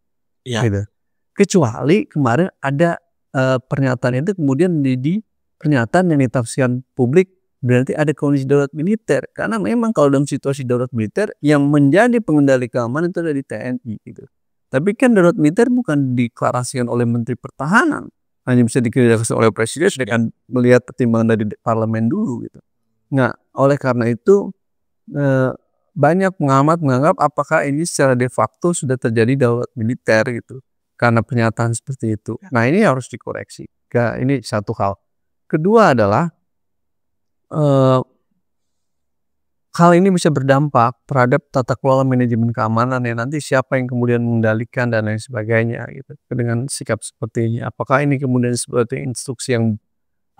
Ya. Gitu. Kecuali kemarin ada pernyataan itu kemudian jadi pernyataan yang ditafsirkan publik berarti ada kondisi darurat militer, karena memang kalau dalam situasi darurat militer yang menjadi pengendali keamanan itu ada di TNI gitu. Tapi kan darurat militer bukan dideklarasikan oleh Menteri Pertahanan, hanya bisa dideklarasikan oleh Presiden dengan melihat pertimbangan dari parlemen dulu gitu. Nah, oleh karena itu banyak pengamat menganggap apakah ini secara de facto sudah terjadi darurat militer gitu. Karena pernyataan seperti itu. Nah, ini harus dikoreksi. Ini satu hal. Kedua adalah hal ini bisa berdampak terhadap tata kelola manajemen keamanan ya, nanti siapa yang kemudian mengendalikan dan lain sebagainya gitu. Dengan sikap seperti ini, apakah ini kemudian seperti instruksi yang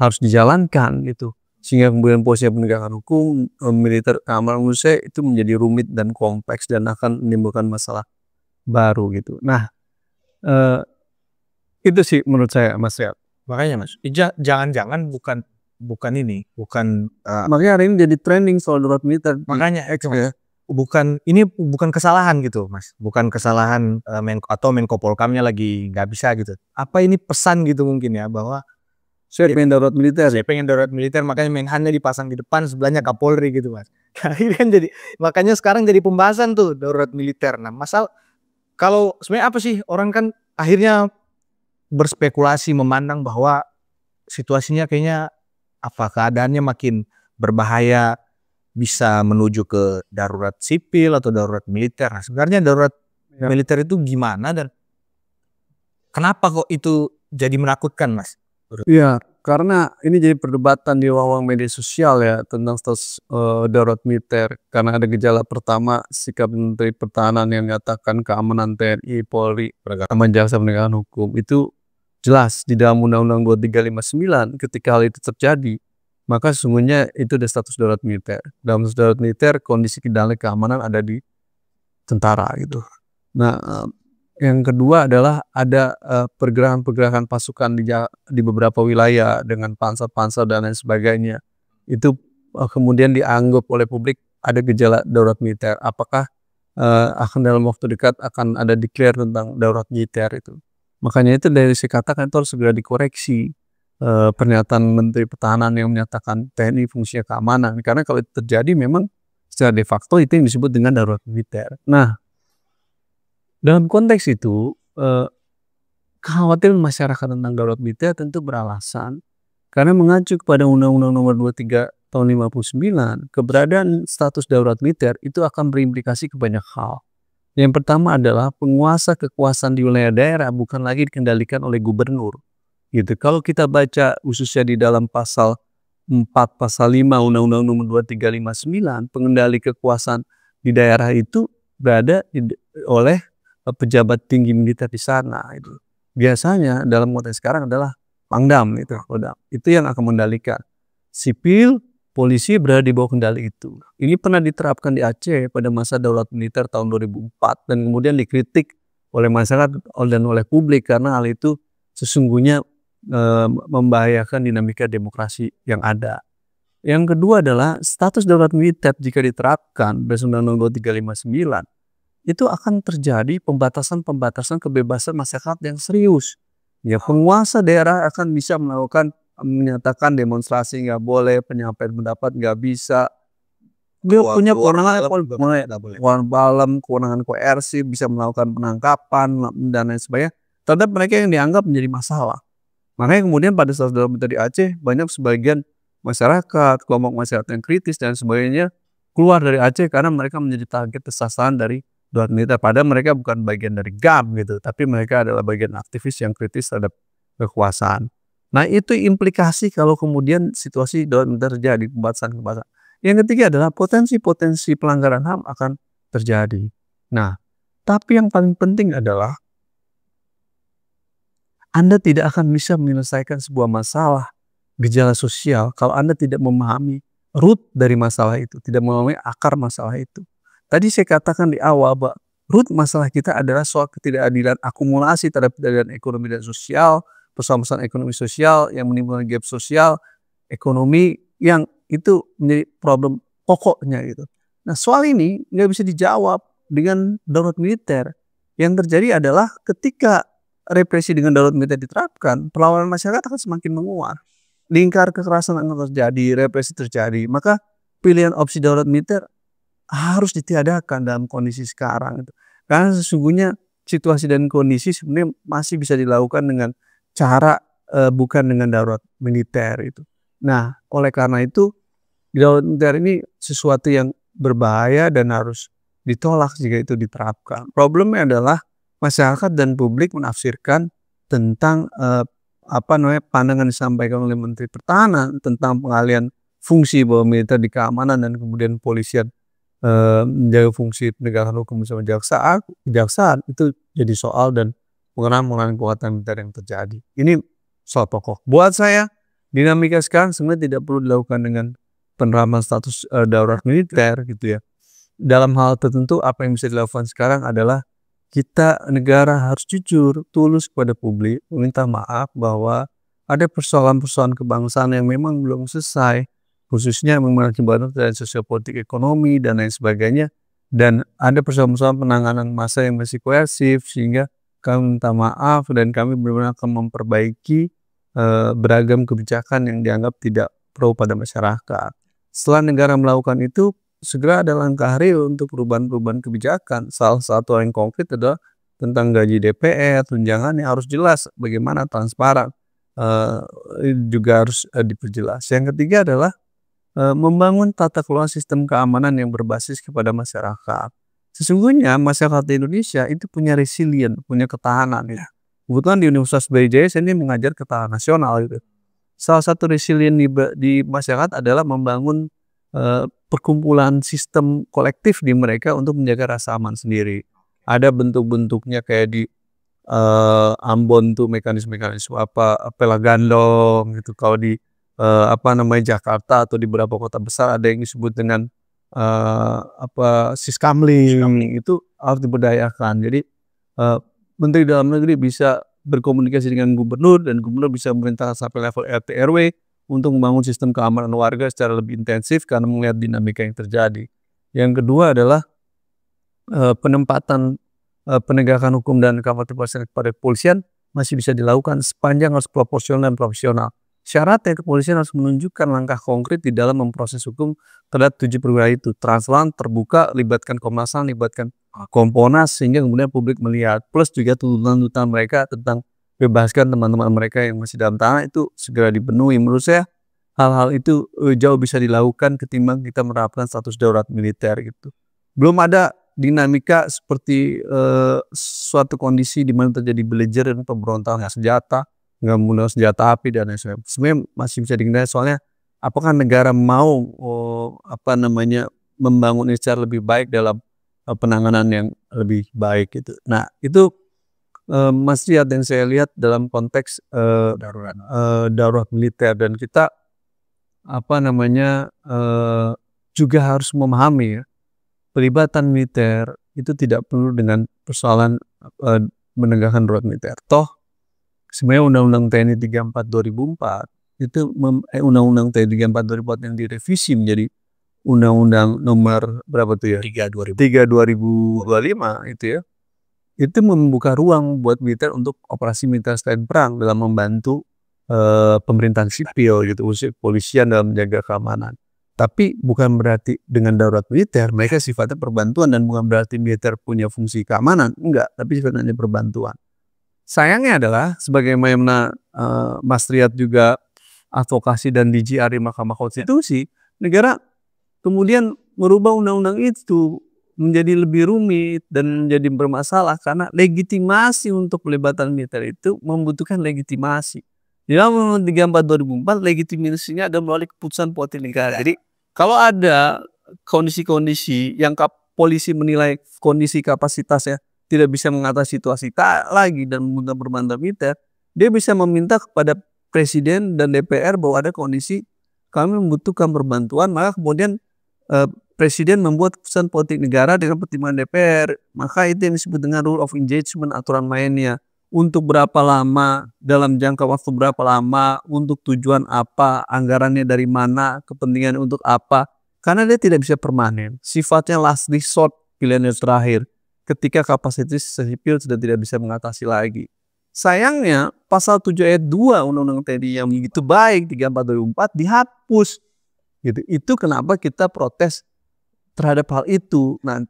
harus dijalankan gitu, sehingga kemudian posisi penegakan hukum militer keamanan menurut saya itu menjadi rumit dan kompleks dan akan menimbulkan masalah baru gitu. Nah, itu sih menurut saya Mas Riyad. Makanya Mas, jangan-jangan bukan makanya hari ini jadi trending soal darurat militer. Makanya bukan kesalahan gitu Mas, bukan kesalahan Menko Polkamnya lagi nggak bisa gitu. Apa ini pesan gitu mungkin ya, bahwa saya pengen darurat militer, makanya Menhannya dipasang di depan, sebelahnya Kapolri gitu Mas. Ini kan jadi, makanya sekarang jadi pembahasan tuh darurat militer. Nah, kalau sebenarnya apa sih, orang kan akhirnya berspekulasi memandang bahwa situasinya kayaknya keadaannya makin berbahaya, bisa menuju ke darurat sipil atau darurat militer. Nah, sebenarnya darurat militer itu gimana dan kenapa kok itu jadi menakutkan, Mas? Iya, karena ini jadi perdebatan di ruang media sosial ya tentang status darurat militer. Karena ada gejala pertama, sikap Menteri Pertahanan yang menyatakan keamanan TNI, Polri, sama jaksa penegakan hukum itu jelas di dalam Undang-Undang 2359 ketika hal itu terjadi, maka sesungguhnya itu ada status darurat militer. Dalam status darurat militer, kondisi kendali keamanan ada di tentara gitu. Nah, yang kedua adalah ada pergerakan-pergerakan pasukan di beberapa wilayah dengan pansar-pansar dan lain sebagainya. Itu kemudian dianggap oleh publik ada gejala darurat militer. Apakah akan dalam waktu dekat akan ada declare tentang darurat militer itu? Makanya itu dari saya katakan itu harus segera dikoreksi pernyataan Menteri Pertahanan yang menyatakan TNI fungsinya keamanan. Karena kalau itu terjadi memang secara de facto itu yang disebut dengan darurat militer. Nah, dalam konteks itu, kekhawatiran masyarakat tentang darurat militer tentu beralasan karena mengacu kepada Undang-Undang Nomor 23 Tahun 59, keberadaan status darurat militer itu akan berimplikasi ke banyak hal. Yang pertama adalah penguasa kekuasaan di wilayah daerah bukan lagi dikendalikan oleh gubernur. Gitu. Kalau kita baca khususnya di dalam pasal 4, pasal 5 Undang-Undang Nomor 2359, pengendali kekuasaan di daerah itu berada oleh pejabat tinggi militer di sana itu. Biasanya dalam konteks sekarang adalah Pangdam itu. Itu yang akan mengendalikan. Sipil, polisi berada di bawah kendali itu. Ini pernah diterapkan di Aceh pada masa daulat militer tahun 2004 dan kemudian dikritik oleh masyarakat dan oleh publik karena hal itu sesungguhnya membahayakan dinamika demokrasi yang ada. Yang kedua adalah status darurat militer jika diterapkan berdasarkan Undang-Undang 2359 itu akan terjadi pembatasan kebebasan masyarakat yang serius. Ya, penguasa daerah akan bisa menyatakan demonstrasi nggak boleh, penyampaian pendapat nggak bisa. Dia punya kewenangan koersi, bisa melakukan penangkapan dan lain sebagainya terhadap mereka yang dianggap menjadi masalah. Makanya kemudian pada saat dalam di Aceh banyak sebagian masyarakat, kelompok masyarakat yang kritis dan sebagainya keluar dari Aceh karena mereka menjadi target sasaran dari darurat militer. Padahal mereka bukan bagian dari GAM gitu, tapi mereka adalah bagian aktivis yang kritis terhadap kekuasaan. Nah, itu implikasi kalau kemudian situasi darurat militer terjadi, pembatasan. Yang ketiga adalah potensi-potensi pelanggaran HAM akan terjadi. Nah, tapi yang paling penting adalah Anda tidak akan bisa menyelesaikan sebuah masalah gejala sosial kalau Anda tidak memahami root dari masalah itu, tidak memahami akar masalah itu. Tadi saya katakan di awal bahwa root masalah kita adalah soal ketidakadilan akumulasi terhadap ketidakadilan ekonomi dan sosial, persoalan ekonomi sosial yang menimbulkan gap sosial, ekonomi yang itu menjadi problem pokoknya gitu. Nah, soal ini nggak bisa dijawab dengan darurat militer. Yang terjadi adalah ketika represi dengan darurat militer diterapkan, perlawanan masyarakat akan semakin menguat. Lingkar kekerasan akan terjadi, represi terjadi. Maka pilihan opsi darurat militer harus ditiadakan dalam kondisi sekarang itu. Karena sesungguhnya situasi dan kondisi sebenarnya masih bisa dilakukan dengan cara bukan dengan darurat militer itu. Nah, oleh karena itu darurat militer ini sesuatu yang berbahaya dan harus ditolak jika itu diterapkan. Problemnya adalah masyarakat dan publik menafsirkan tentang pandangan disampaikan oleh Menteri Pertahanan tentang pengalihan fungsi bahwa militer di keamanan dan kemudian polisian menjaga fungsi penegakan hukum bersama kejaksaan itu jadi soal dan pengenalan kekuatan militer yang terjadi. Ini soal pokok. Buat saya dinamika sekarang sebenarnya tidak perlu dilakukan dengan penerapan status darurat militer gitu ya. Dalam hal tertentu apa yang bisa dilakukan sekarang adalah kita negara harus jujur, tulus kepada publik, meminta maaf bahwa ada persoalan-persoalan kebangsaan yang memang belum selesai, khususnya mengakibatkan dari sosial politik ekonomi dan lain sebagainya, dan ada persoalan-persoalan penanganan massa yang masih koersif sehingga kami minta maaf dan kami benar-benar akan memperbaiki beragam kebijakan yang dianggap tidak pro pada masyarakat. Setelah negara melakukan itu, segera ada langkah real untuk perubahan-perubahan kebijakan. Salah satu yang konkret adalah tentang gaji DPR, tunjangannya harus jelas, bagaimana transparan. juga harus diperjelas. Yang ketiga adalah membangun tata kelola sistem keamanan yang berbasis kepada masyarakat. Sesungguhnya masyarakat Indonesia itu punya resilient, punya ketahanan ya. Kebetulan di Universitas Brawijaya saya ini mengajar ketahanan nasional gitu. Salah satu resilient di masyarakat adalah membangun perkumpulan sistem kolektif di mereka untuk menjaga rasa aman sendiri. Ada bentuk-bentuknya kayak di Ambon tuh mekanisme-mekanisme Pela Gandong gitu. Kalau di Jakarta atau di beberapa kota besar ada yang disebut dengan Siskamling itu harus diberdayakan. Jadi Menteri Dalam Negeri bisa berkomunikasi dengan gubernur dan gubernur bisa memerintahkan sampai level RT RW untuk membangun sistem keamanan warga secara lebih intensif karena melihat dinamika yang terjadi. Yang kedua adalah penempatan penegakan hukum dan keamanan kepada kepolisian masih bisa dilakukan sepanjang harus proporsional dan profesional. Syaratnya kepolisian harus menunjukkan langkah konkret di dalam memproses hukum terhadap 7 perwira itu. Transparan, terbuka, libatkan Komnas HAM, libatkan Komponas sehingga kemudian publik melihat. Plus juga tuntutan mereka tentang bebaskan teman-teman mereka yang masih dalam tahanan itu segera dipenuhi. Menurut saya hal-hal itu jauh bisa dilakukan ketimbang kita menerapkan status darurat militer gitu. Belum ada dinamika seperti suatu kondisi di mana terjadi belligerent, pemberontakan senjata, nggak menggunakan senjata api dan lain sebagainya. Sebenarnya masih bisa dikendalikan soalnya apakah negara mau membangun ini secara lebih baik dalam penanganan yang lebih baik gitu. Nah itu Mas Riyad yang saya lihat dalam konteks darurat militer dan kita juga harus memahami ya, pelibatan militer itu tidak perlu dengan persoalan menegakkan darurat militer. Toh sebenarnya Undang-Undang TNI 34 2004 itu Undang-Undang TNI 34 2004 yang direvisi menjadi Undang-Undang nomor berapa tuh ya? 3 2025 itu ya. Itu membuka ruang buat militer untuk operasi militer selain perang dalam membantu pemerintahan sipil gitu, khususnya kepolisian dalam menjaga keamanan. Tapi bukan berarti dengan darurat militer mereka sifatnya perbantuan dan bukan berarti militer punya fungsi keamanan, enggak, tapi sifatnya perbantuan. Sayangnya adalah sebagaimana Mas Riyad juga advokasi dan DGR di Mahkamah Konstitusi, negara kemudian merubah undang-undang itu menjadi lebih rumit dan menjadi bermasalah karena legitimasi untuk pelibatan militer itu membutuhkan legitimasi. Di dalam Undang-Undang 34 2004 legitimasinya ada melalui keputusan politik negara. Jadi kalau ada kondisi-kondisi yang polisi menilai kondisi kapasitasnya tidak bisa mengatasi situasi lagi dan membutuhkan perbantuan militer, dia bisa meminta kepada Presiden dan DPR bahwa ada kondisi kami membutuhkan perbantuan, maka kemudian Presiden membuat keputusan politik negara dengan pertimbangan DPR. Maka itu yang disebut dengan rule of engagement, aturan mainnya. Untuk berapa lama, dalam jangka waktu berapa lama, untuk tujuan apa, anggarannya dari mana, kepentingan untuk apa. Karena dia tidak bisa permanen. Sifatnya last resort, pilihan yang terakhir. Ketika kapasitas sipil sudah tidak bisa mengatasi lagi. Sayangnya pasal 7 ayat 2 Undang-Undang TNI yang begitu baik 34 2004 dihapus. Gitu. Itu kenapa kita protes terhadap hal itu. Nah,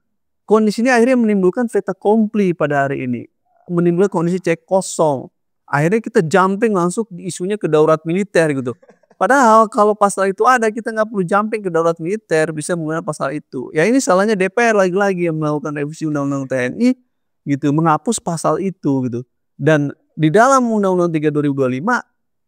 kondisinya akhirnya menimbulkan fait accompli pada hari ini. Menimbulkan kondisi cek kosong. Akhirnya kita jumping langsung isunya ke darurat militer gitu. Padahal kalau pasal itu ada, kita nggak perlu jumping ke darurat militer, bisa menggunakan pasal itu. Ya ini salahnya DPR lagi-lagi yang melakukan revisi Undang-Undang TNI gitu, menghapus pasal itu gitu. Dan di dalam Undang-Undang 3 2025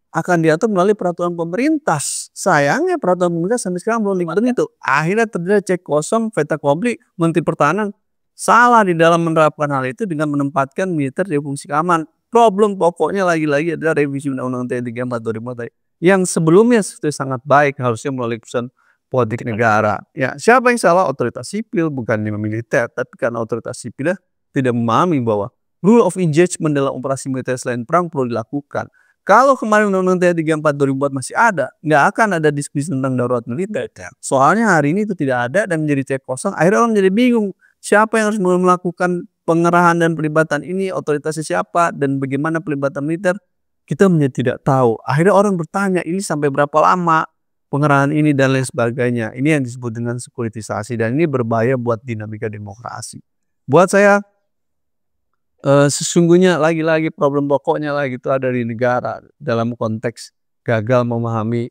akan diatur melalui peraturan pemerintah. Sayangnya peraturan pemerintah sampai sekarang belum diatur itu. Akhirnya terjadi cek kosong, fait accompli, Menteri Pertahanan salah di dalam menerapkan hal itu dengan menempatkan militer di fungsi keamanan. Problem pokoknya lagi-lagi adalah revisi Undang-Undang TNI 34 2004 tadi. Yang sebelumnya sudah sangat baik harusnya melalui keputusan politik negara. Ya, siapa yang salah? Otoritas sipil, bukan militer. Tapi karena otoritas sipil tidak memahami bahwa rule of engagement dalam operasi militer selain perang perlu dilakukan. Kalau kemarin Undang-Undang TNI 34 2004 masih ada, nggak akan ada diskusi tentang darurat militer. Soalnya hari ini itu tidak ada dan menjadi cek kosong. Akhirnya orang jadi bingung. Siapa yang harus melakukan pengerahan dan pelibatan ini, otoritasnya siapa, dan bagaimana pelibatan militer, kita menjadi tidak tahu. Akhirnya orang bertanya, ini sampai berapa lama pengerahan ini dan lain sebagainya. Ini yang disebut dengan sekuritisasi dan ini berbahaya buat dinamika demokrasi. Buat saya, Sesungguhnya lagi-lagi problem pokoknya lagi itu ada di negara dalam konteks gagal memahami,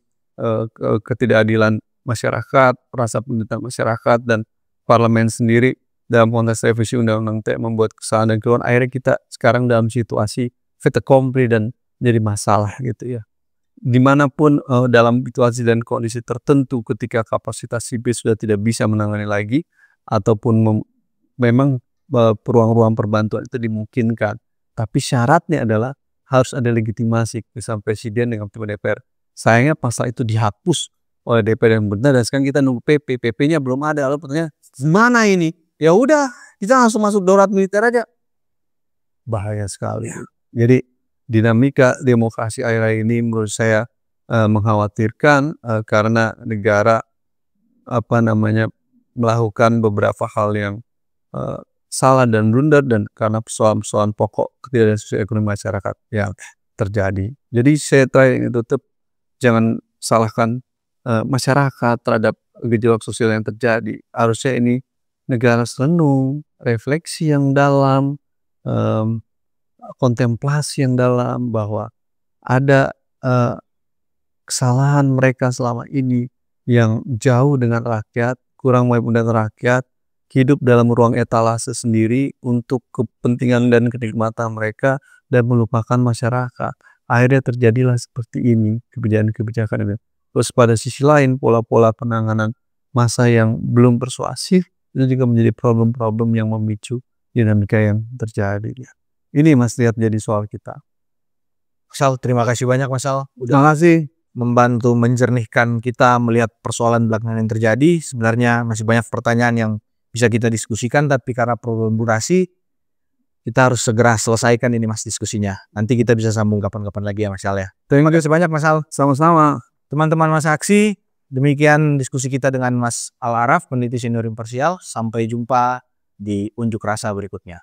ketidakadilan masyarakat, rasa penderitaan masyarakat, dan parlemen sendiri dalam konteks revisi undang-undang ITE membuat kesalahan dan keliruan. Akhirnya kita sekarang dalam situasi fait accompli dan jadi masalah gitu ya. Dimanapun dalam situasi dan kondisi tertentu ketika kapasitas sipil sudah tidak bisa menangani lagi ataupun memang ruang-ruang perbantuan itu dimungkinkan. Tapi syaratnya adalah harus ada legitimasi keputusan presiden dengan ketua DPR. Sayangnya pasal itu dihapus oleh DPR yang benar dan sekarang kita nunggu PP. PP-nya belum ada. Lalu pertanyaan, mana ini? Ya udah, kita langsung masuk darurat militer aja. Bahaya sekali. Jadi dinamika demokrasi akhir-akhir ini menurut saya mengkhawatirkan karena negara melakukan beberapa hal yang salah dan blunder dan karena persoalan-persoalan pokok ketidakadilan sosial ekonomi masyarakat yang terjadi. Jadi saya ingin tutup, jangan salahkan masyarakat terhadap gejolak sosial yang terjadi. Harusnya ini negara renung, refleksi yang dalam, kontemplasi yang dalam bahwa ada kesalahan mereka selama ini yang jauh dengan rakyat, kurang melibatkan rakyat, hidup dalam ruang etalase sendiri untuk kepentingan dan kenikmatan mereka dan melupakan masyarakat. Akhirnya terjadilah seperti ini kebijakan-kebijakan ini. Terus pada sisi lain pola-pola penanganan masa yang belum persuasif itu juga menjadi problem-problem yang memicu dinamika yang terjadi. Ini Mas lihat jadi soal kita. Sal, terima kasih banyak Mas Sal. Terima kasih. Membantu menjernihkan kita melihat persoalan belakangan yang terjadi. Sebenarnya masih banyak pertanyaan yang bisa kita diskusikan, tapi karena problem durasi kita harus segera selesaikan ini Mas diskusinya. Nanti kita bisa sambung kapan-kapan lagi ya Mas Sal ya. Terima kasih banyak Mas Sal. Sama-sama. Teman-teman Mas Aksi, demikian diskusi kita dengan Mas Al Araf, peneliti senior imparsial. Sampai jumpa di unjuk rasa berikutnya.